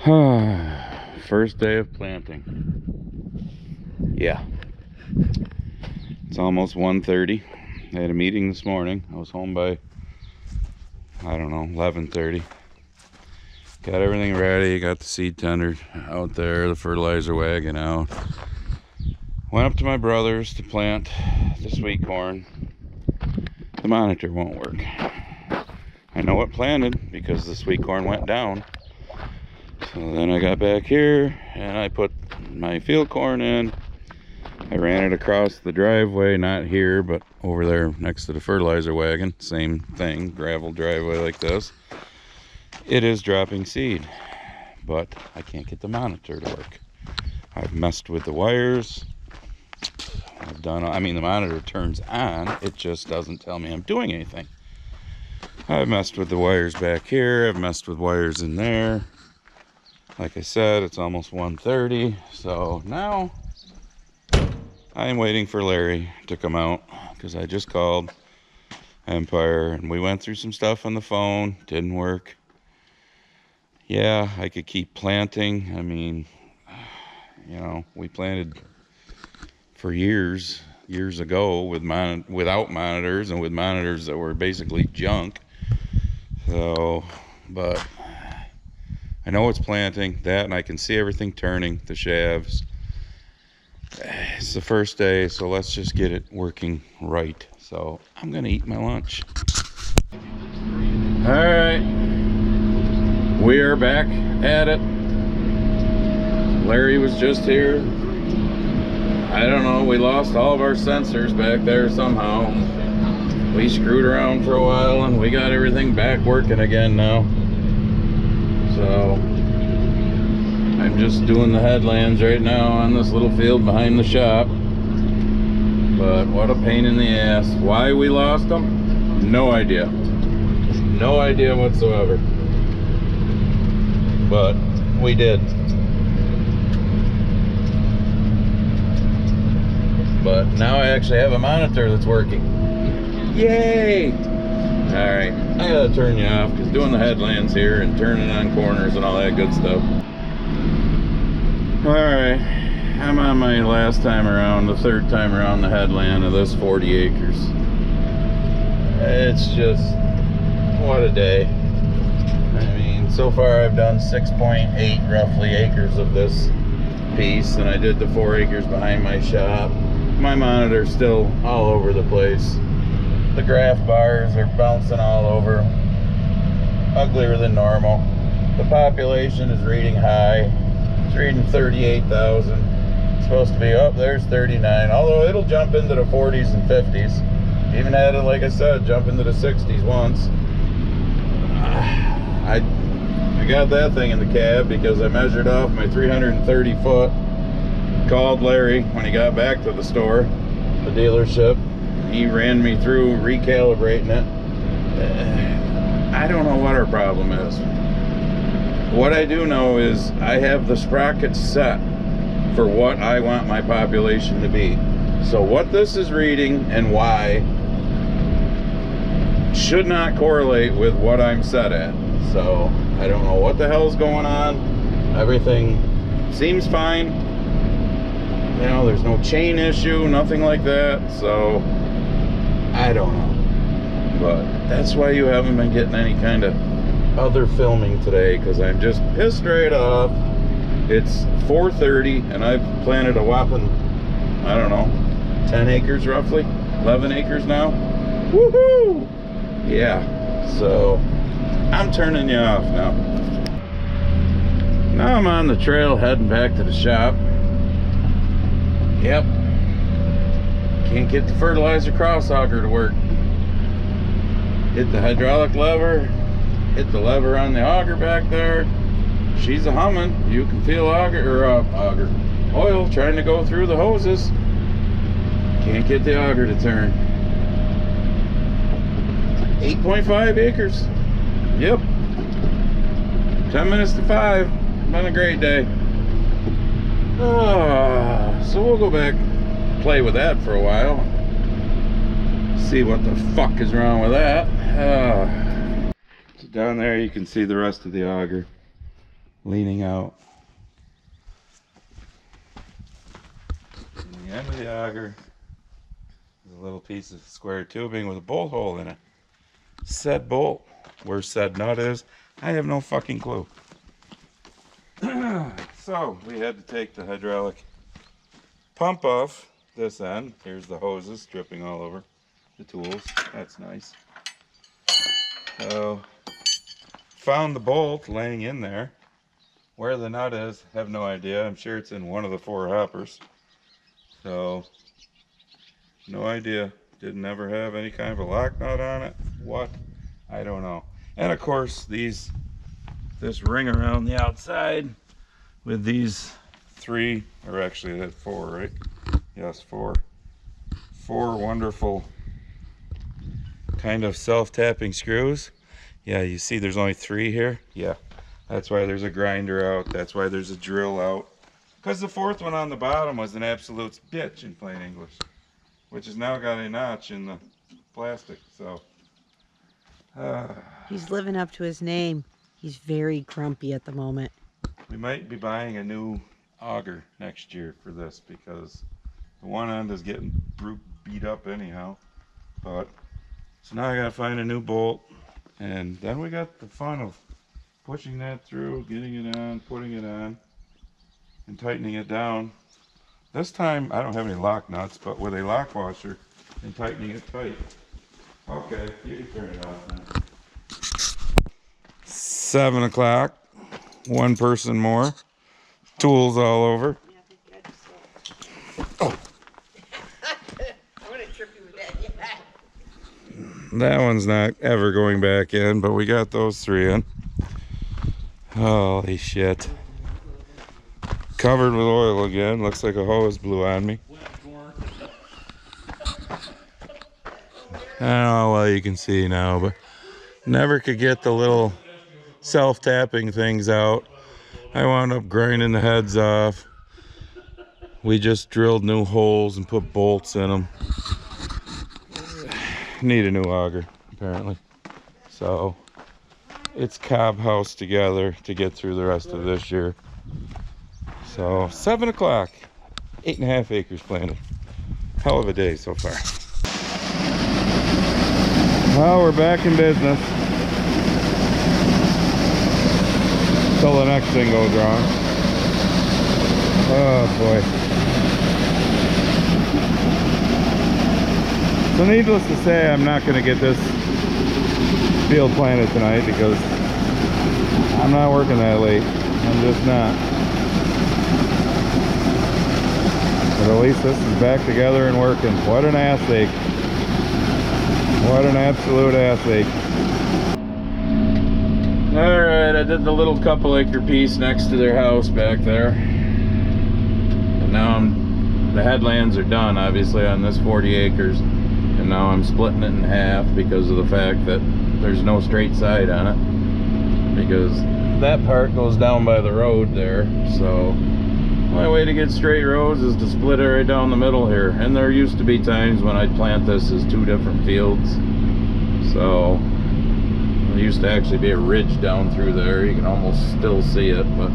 First day of planting. Yeah. It's almost 1:30. I had a meeting this morning. I was home by, I don't know, 11:30. Got everything ready. Got the seed tender out there, the fertilizer wagon out. Went up to my brother's to plant the sweet corn. The monitor won't work. I know it planted because the sweet corn went down. So then I got back here and I put my field corn in. I ran it across the driveway, not here, but over there next to the fertilizer wagon. Same thing, gravel driveway like this. It is dropping seed, but I can't get the monitor to work. I've messed with the wires. The monitor turns on. It just doesn't tell me I'm doing anything. I've messed with the wires back here. I've messed with wires in there. Like I said, it's almost 1:30, so now I'm waiting for Larry to come out because I just called Empire and we went through some stuff on the phone. Didn't work. Yeah, I could keep planting. I mean, you know, we planted for years ago without monitors and with monitors that were basically junk. So, but I know it's planting that, and I can see everything turning, the shafts. It's the first day, so let's just get it working right. So I'm gonna eat my lunch. All right, we are back at it. Larry was just here. I don't know, we lost all of our sensors back there somehow. We screwed around for a while and we got everything back working again now. So I'm just doing the headlands right now on this little field behind the shop. But what a pain in the ass. Why we lost them? No idea. No idea whatsoever. But we did. But now I actually have a monitor that's working. Yay! Alright, I gotta turn you off because doing the headlands here and turning on corners and all that good stuff. Alright, I'm on my last time around, the third time around the headland of this 40 acres. It's just, what a day. I mean, so far I've done 6.8 roughly acres of this piece, and I did the 4 acres behind my shop. My monitor's still all over the place. The graph bars are bouncing all over, uglier than normal. The population is reading high. It's reading 38,000. It's supposed to be up there's 39, although it'll jump into the 40s and 50s. Even had it, like I said, jump into the 60s once. I got that thing in the cab because I measured off my 330 foot. Called Larry when he got back to the store, the dealership. He ran me through recalibrating it. I don't know what our problem is. What I do know is I have the sprockets set for what I want my population to be. So what this is reading and why should not correlate with what I'm set at. So I don't know what the hell's going on. Everything seems fine. You know, there's no chain issue, nothing like that. So I don't know. But that's why you haven't been getting any kind of other filming today, because I'm just pissed right off. It's 4:30 and I've planted a whopping, I don't know, 10 acres roughly, 11 acres now. Woohoo! Yeah, so I'm turning you off now. Now I'm on the trail heading back to the shop. Yep, can't get the fertilizer cross auger to work. Hit the hydraulic lever, hit the lever on the auger back there. She's a humming. You can feel oil trying to go through the hoses. Can't get the auger to turn. 8.5 acres. Yep. 10 minutes to 5. Been a great day. So we'll go back, play with that for a while. See what the fuck is wrong with that. So down there you can see the rest of the auger. leaning out. And the end of the auger is a little piece of square tubing with a bolt hole in it. Said bolt, where said nut is, I have no fucking clue. So we had to take the hydraulic pump off this end. Here's the hoses dripping all over the tools. That's nice. So found the bolt laying in there. Where the nut is, have no idea. I'm sure it's in one of the 4 hoppers. So no idea. Didn't ever have any kind of a lock nut on it. What? I don't know. And of course this ring around the outside with these 3, or actually that's 4, right? Yes, 4 wonderful kind of self-tapping screws. Yeah, you see there's only 3 here. Yeah, that's why there's a grinder out. That's why there's a drill out. Because the 4th one on the bottom was an absolute bitch in plain English, which has now got a notch in the plastic. So he's living up to his name. He's very grumpy at the moment. We might be buying a new auger next year for this, because the one end is getting beat up anyhow. But so now I gotta find a new bolt, and then we got the fun of pushing that through, getting it on, putting it on, and tightening it down. This time I don't have any lock nuts, but with a lock washer and tightening it tight. Okay, you can turn it off now. 7 o'clock, 1 person more, tools all over. Oh. I'm gonna trip you with that. That one's not ever going back in, but we got those 3 in. Holy shit. Covered with oil again. Looks like a hose blew on me. I don't know how well you can see now, but never could get the little self-tapping things out. I wound up grinding the heads off. We just drilled new holes and put bolts in them. Need a new auger, apparently. So it's cob house together to get through the rest of this year. So 7 o'clock, 8.5 acres planted. Hell of a day so far. Well, we're back in business. Till the next thing goes wrong. Oh boy. So needless to say, I'm not going to get this field planted tonight because I'm not working that late. I'm just not. But at least this is back together and working. What an ass ache. What an absolute ass ache. Alright, I did the little couple acre piece next to their house back there. And now the headlands are done, obviously, on this 40 acres. And now I'm splitting it in half because of the fact that there's no straight side on it. Because that part goes down by the road there. So the only way to get straight rows is to split it right down the middle here. And there used to be times when I'd plant this as 2 different fields. So there used to actually be a ridge down through there. You can almost still see it, but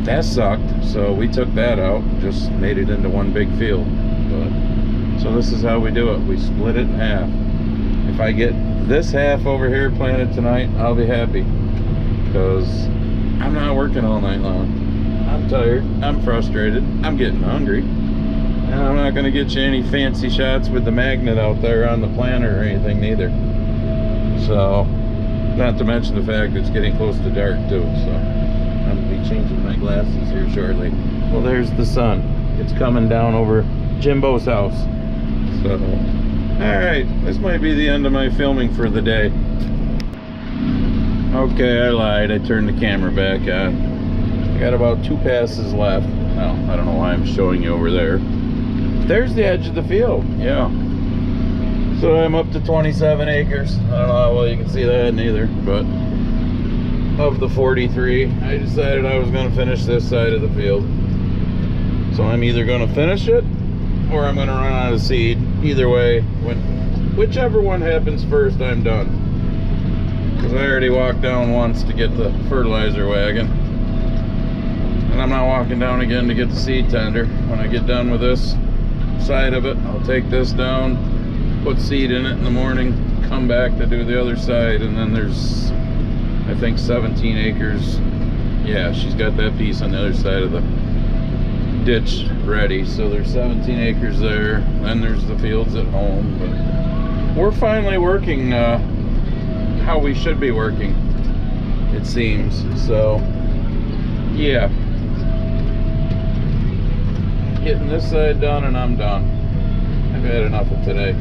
that sucked. So we took that out and just made it into one big field. But so this is how we do it. We split it in half. If I get this half over here planted tonight, I'll be happy, because I'm not working all night long. I'm tired, I'm frustrated, I'm getting hungry, and I'm not going to get you any fancy shots with the magnet out there on the planter or anything neither. So, not to mention the fact that it's getting close to dark too, so I'm going to be changing my glasses here shortly. Well, there's the sun. It's coming down over Jimbo's house. So, alright, this might be the end of my filming for the day. Okay, I lied. I turned the camera back on. I got about 2 passes left. Well, I don't know why I'm showing you over there. There's the edge of the field, yeah. So I'm up to 27 acres. I don't know how well you can see that neither, but of the 43, I decided I was going to finish this side of the field. So I'm either going to finish it, or I'm going to run out of seed. Either way, whichever one happens first, I'm done. because I already walked down once to get the fertilizer wagon, and I'm not walking down again to get the seed tender. When I get done with this side of it, I'll take this down, put seed in it in the morning, come back to do the other side. And then there's, I think, 17 acres. Yeah, she's got that piece on the other side of the ditch ready, so there's 17 acres there. Then there's the fields at home. But we're finally working how we should be working, it seems. So yeah, getting this side done and I'm done. I've had enough of today.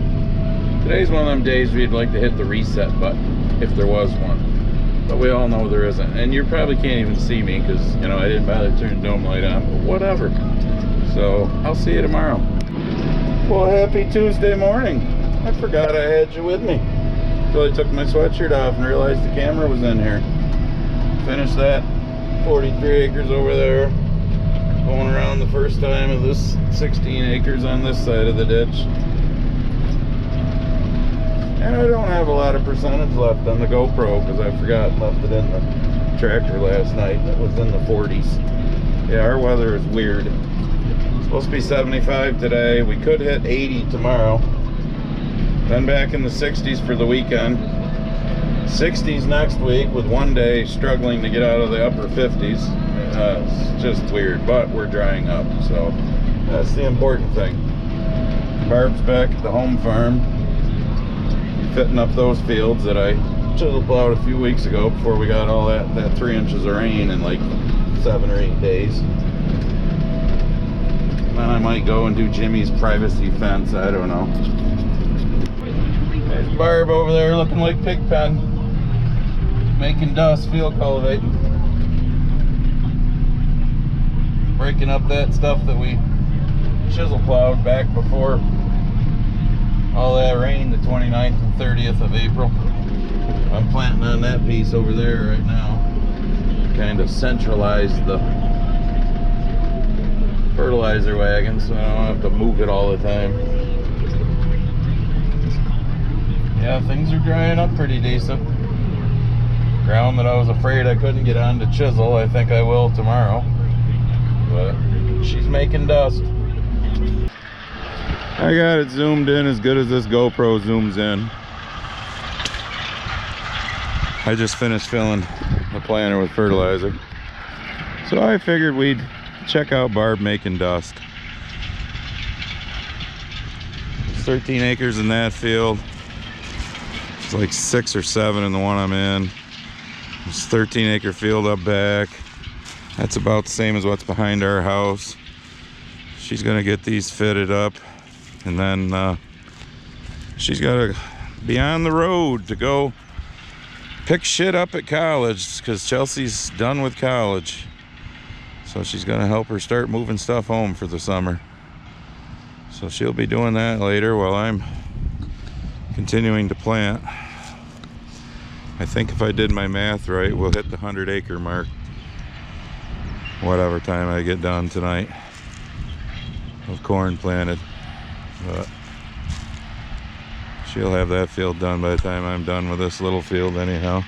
Today's one of them days where you'd like to hit the reset button, if there was one, but we all know there isn't. And you probably can't even see me because, you know, I didn't bother to turn the dome light on, but whatever. So I'll see you tomorrow. Well, happy Tuesday morning. I forgot I had you with me until I took my sweatshirt off and realized the camera was in here. Finished that 43 acres over there, going around the first time of this 16 acres on this side of the ditch. And I don't have a lot of percentage left on the GoPro because I forgot and left it in the tractor last night. It was in the 40s. Yeah, our weather is weird. It's supposed to be 75 today. We could hit 80 tomorrow. Then back in the 60s for the weekend. 60s next week, with one day struggling to get out of the upper 50s. It's just weird, but we're drying up, so that's the important thing. Barb's back at the home farm, fitting up those fields that I chisel plowed a few weeks ago before we got all that 3 inches of rain in like 7 or 8 days. Then I might go and do Jimmy's privacy fence, I don't know. There's Barb over there looking like Pigpen, making dust, field cultivating, breaking up that stuff that we chisel plowed back before all that rain, the 29th and 30th of April. I'm planting on that piece over there right now. Kind of centralize the fertilizer wagon so I don't have to move it all the time. Yeah, things are drying up pretty decent. Ground that I was afraid I couldn't get on to chisel, I think I will tomorrow. But she's making dust. I got it zoomed in as good as this GoPro zooms in. I just finished filling the planter with fertilizer, so I figured we'd check out Barb making dust. There's 13 acres in that field. It's like 6 or 7 in the one I'm in. There's a 13 acre field up back. That's about the same as what's behind our house. She's gonna get these fitted up, and then she's gotta be on the road to go pick shit up at college because Chelsea's done with college. So she's gonna help her start moving stuff home for the summer. So she'll be doing that later while I'm continuing to plant. I think if I did my math right, we'll hit the 100 acre mark whatever time I get done tonight of corn planted. But she'll have that field done by the time I'm done with this little field anyhow.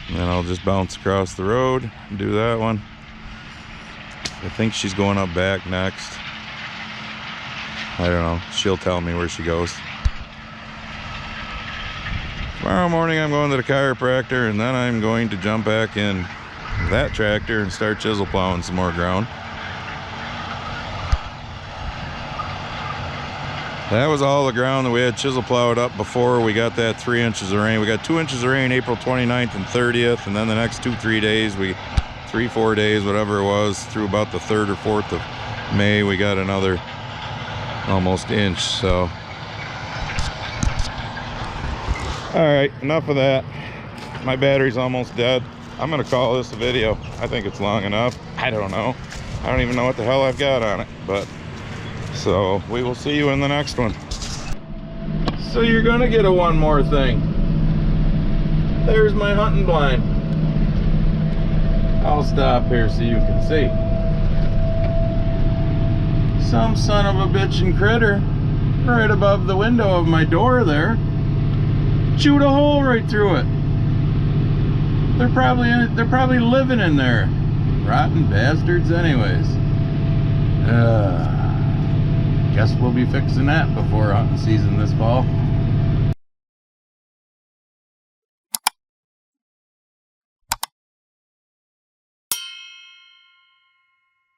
And then I'll just bounce across the road and do that one. I think she's going up back next. I don't know. She'll tell me where she goes. Tomorrow morning I'm going to the chiropractor, and then I'm going to jump back in that tractor and start chisel plowing some more ground. That was all the ground that we had chisel plowed up before we got that 3 inches of rain. We got 2 inches of rain April 29th and 30th, and then the next 2-3 days, 3-4 days, whatever it was, through about the 3rd or 4th of May, we got another almost inch. So all right, enough of that. My battery's almost dead. I'm gonna call this a video. I think it's long enough. I don't know. I don't even know what the hell I've got on it, but so we will see you in the next one. So you're gonna get a one more thing. There's my hunting blind. I'll stop here so you can see. Some son of a bitchin' critter right above the window of my door there chewed a hole right through it. They're probably living in there. Rotten bastards anyways. Guess we'll be fixing that before hunting season this fall.